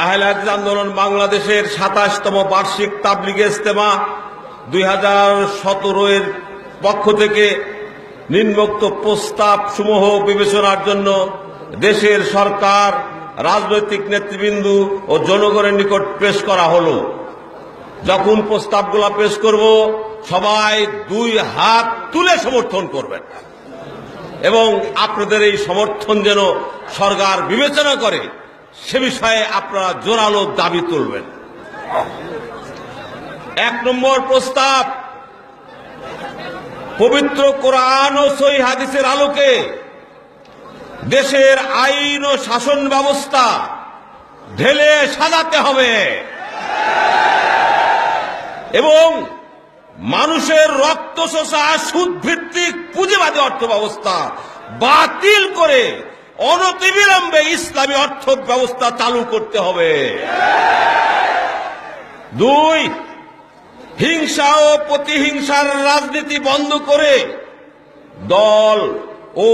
আহলে হাদিস আন্দোলন বাংলাদেশের ২৭তম বার্ষিক তাবলিগে ইজতেমা ২০১৭ এর পক্ষ থেকে নিম্নোক্ত প্রস্তাব সমূহ বিবেচনার জন্য দেশের সরকার, রাজনৈতিক নেতৃবৃন্দ ও জনগণের নিকট পেশ করা হলো। যখন প্রস্তাবগুলো পেশ করব, সবাই দুই হাত তুলে সমর্থন করবেন এবং আপনাদের এই সমর্থন যেন সরকার বিবেচনা করে সে বিষয়ে আপনারা জোরালো দাবি তুলবেন। ১ নম্বর প্রস্তাব, পবিত্র কোরআন ও সহিহ হাদিসের আলোকে দেশের আইন ও শাসন ব্যবস্থা ঢেলে সাজাতে হবে এবং মানুষের রক্ত শোষা সুদভিত্তিক পুঁজিবাদী অর্থ ব্যবস্থা বাতিল করে অনতিবিলম্বে ইসলামী অর্থ ব্যবস্থা চালু করতে হবে। ২, হিংসা ও প্রতিহিংসার রাজনীতি বন্ধ করে দল ও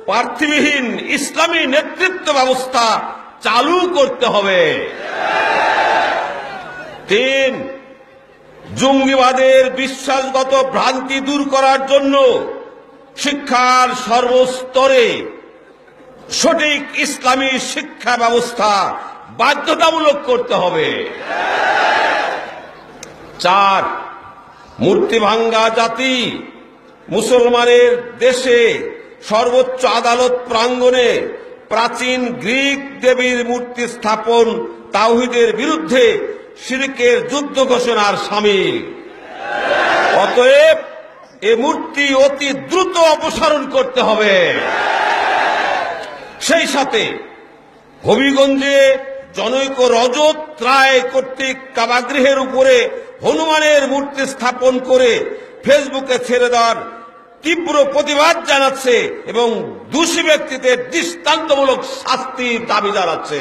প্রার্থীবিহীন ইসলামী নেতৃত্ব ব্যবস্থা চালু করতে হবে। ৩, জঙ্গিবাদের বিশ্বাসগত ভ্রান্তি দূর করার জন্য শিক্ষার সর্বস্তরে সঠিক ইসলামী শিক্ষা ব্যবস্থা বাধ্যতামূলক করতে হবে। ৪, মূর্তিভাঙ্গা জাতি মুসলমানের দেশে সর্বোচ্চ আদালত প্রাঙ্গণে প্রাচীন গ্রিক দেবীর মূর্তি স্থাপন তাওহীদের বিরুদ্ধে শিরকের যুদ্ধ ঘোষণার শামিল। অতএব এ মূর্তি অতি দ্রুত অপসারণ করতে হবে। সেই সাথে হবিগঞ্জে জনৈক রজত রায় কর্তৃক কাবাগৃহের উপরে হনুমানের মূর্তি স্থাপন করে ফেসবুকে ছেড়ে দেওয়ার তীব্র প্রতিবাদ জানাচ্ছে এবং দোষী ব্যক্তিদের দৃষ্টান্তমূলক শাস্তির দাবি জানাচ্ছে।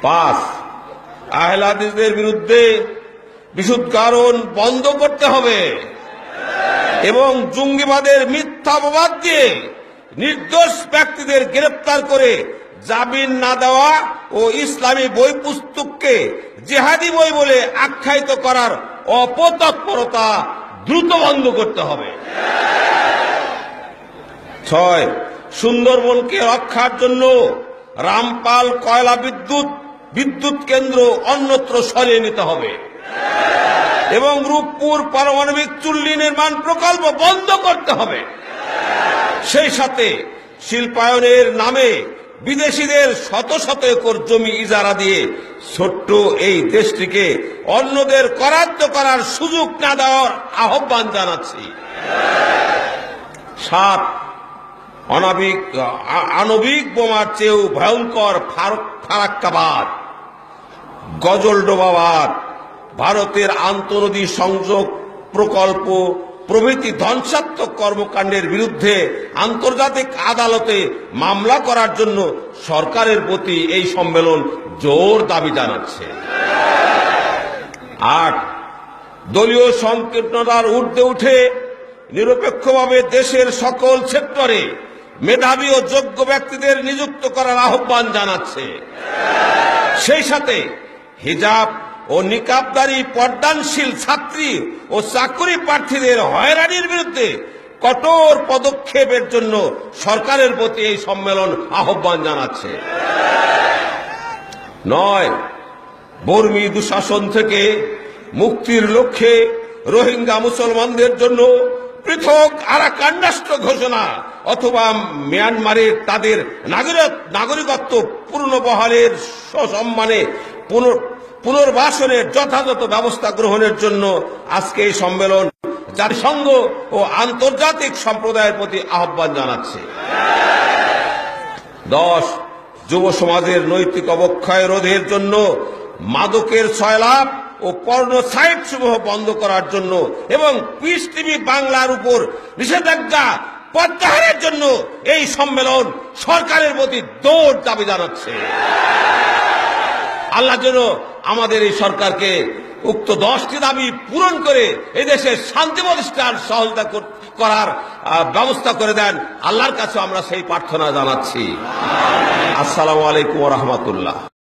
৫, আহলে হাদিসদের বিরুদ্ধে বিশুদ্ধারণ বন্ধ করতে হবে এবং জঙ্গিবাদের মিথ্যা অপবাদ দিয়ে নির্দোষ ব্যক্তিদের গ্রেফতার করে জামিন না দেওয়া ও ইসলামী বই পুস্তককে জিহাদি বই বলে আখ্যায়িত করার অপতৎপরতা দ্রুত বন্ধ করতে হবে। ৬, সুন্দরবনকে রক্ষার জন্য রামপাল কয়লা বিদ্যুৎ কেন্দ্র অন্যত্র সরিয়ে নিতে হবে এবং রূপপুর পারমাণবিক চুল্লি নির্মাণ প্রকল্প বন্ধ করতে হবে। সেই সাথে শিল্পায়নের নামে বিদেশিদের শত শত একর জমি ইজারা দিয়ে ছোট্ট এই দেশটিকে অন্যদের করায়ত্ত করার সুযোগ না দেওয়ার আহ্বান জানাচ্ছি। ৭, আণবিক বোমার চেয়েও ভয়ঙ্কর ফারাক্কাবাদ, গজলডোবাবাদ, ভারতের আন্তঃনদী সংযোগ প্রকল্প প্রভৃতি ধ্বংসাত্মক কর্মকাণ্ডের বিরুদ্ধে আন্তর্জাতিক আদালতে মামলা করার জন্য সরকারের প্রতি এই সম্মেলন জোর দাবি জানাচ্ছে। ৮, দলীয় সংকীর্ণতার ঊর্ধ্বে উঠে নিরপেক্ষভাবে দেশের সকল সেক্টরে মেধাবী ও যোগ্য ব্যক্তিদের নিযুক্ত করার আহ্বান জানাচ্ছে। সেই সাথে হিজাব ও নিকাবদারী পর্দানশীল ছাত্রী ও চাকরি প্রার্থীদের হয়রানির বিরুদ্ধে কঠোর পদক্ষেপের জন্য সরকারের প্রতি এই সম্মেলন আহ্বান জানাচ্ছে। ৯, বর্মী দুঃশাসন থেকে মুক্তির লক্ষ্যে রোহিঙ্গা মুসলমানদের জন্য পৃথক আরাকান রাষ্ট্র ঘোষণা অথবা মিয়ানমারের তাদের নাগরিকত্ব পুনর্বহালের সসম্মানে পুনর্বাসনের যথাযথ ব্যবস্থা গ্রহণের জন্য আজকে এই সম্মেলন জাতিসংঘ ও আন্তর্জাতিক সম্প্রদায়ের প্রতি আহ্বান জানাচ্ছে। ১০, যুব সমাজের নৈতিক অবক্ষয় রোধের জন্য মাদকের সয়লাভ ও পর্ণ সাইট সমূহ বন্ধ করার জন্য এবং পিস টিভি বাংলার উপর নিষেধাজ্ঞা প্রত্যাহারের জন্য এই সম্মেলন সরকারের প্রতি জোর দাবি জানাচ্ছে। আল্লাহ যেন আমাদের এই সরকারকে উক্ত 10টি দাবি পূরণ করে এই দেশের শান্তি প্রতিষ্ঠার সহযোগিতা করার ব্যবস্থা করে দেন। আল্লাহর কাছে আমরা সেই প্রার্থনা জানাচ্ছি। আসসালামু আলাইকুম ওয়া রাহমাতুল্লাহ।